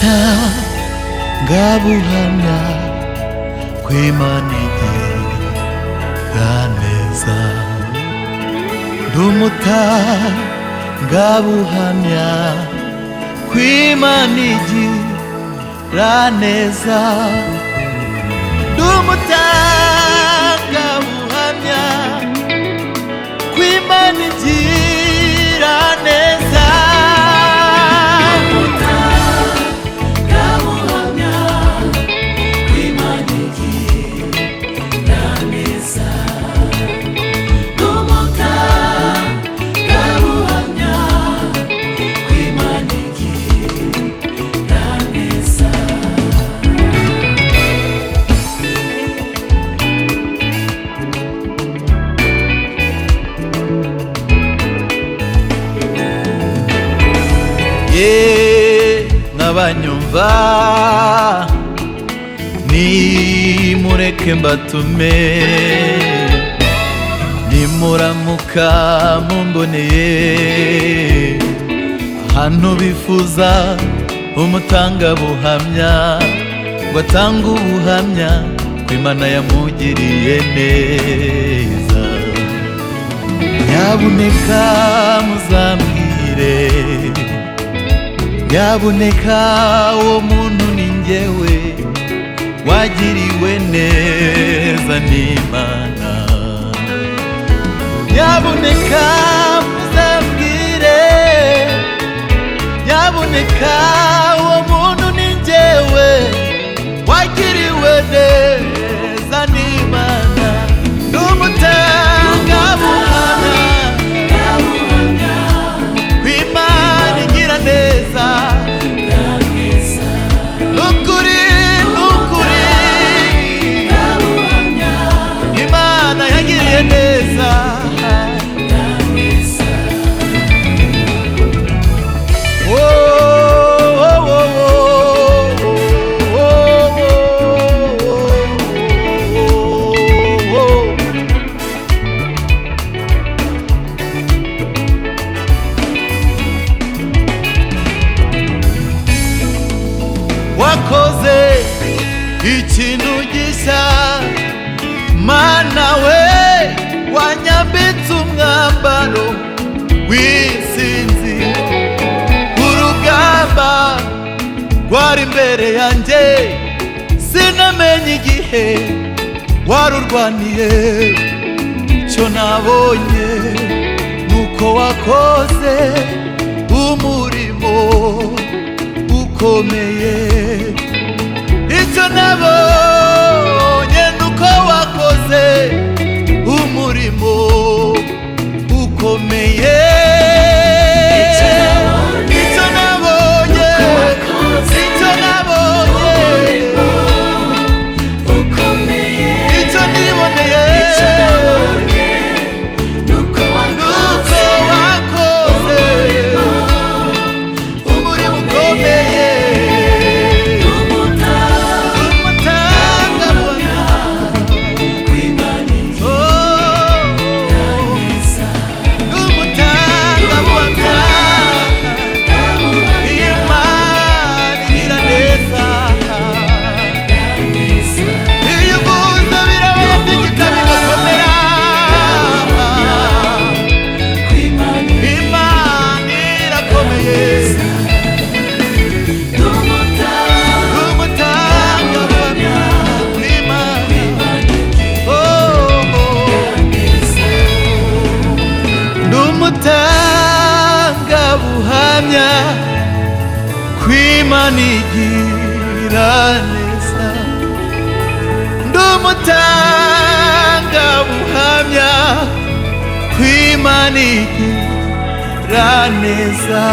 umutangabuhamya kw'Imana igira neza. Ndi umutangabuhamya kw'Imana igira neza. Ndi umutangabuhamya kw'Imana igira neza. N'abanyumva nimureke mbatume, nimuramuka mumboneye ahantu bifuza umutangabuhamya ngo atange ubuhamya kw'Imana yamugiriye neza. Nyabuneka muzambwire, nyabuneka uwo muntu ni njyewe wagiriwe neza n'Imana. Nyabuneka muzambwire, nyabuneka uwo muntu ni njyewe wagiriwe neza n'Imana. Ndi umutangabuhamya kw'Imana igira neza. Nukuri Imana yagiriye neza. Wakoze ikintu gishya Mana we, wanyambitse umwambaro w'intsinzi. Urugamba rwari imbere yanjye sinamenye igihe warurwaniye. Icyo nabonye nuko wakoze umurimo ukomeye. Icyo nabonye nuko wakoze umurimo ukomeye. Icyo nabonye, icyo nabonye ukomeye. Icyo niboneye nuko wakoze umurimo ukomeye. Umutangabuhamya kw'Imana igira neza. Ndi umutangabuhamya kw'Imana igira neza.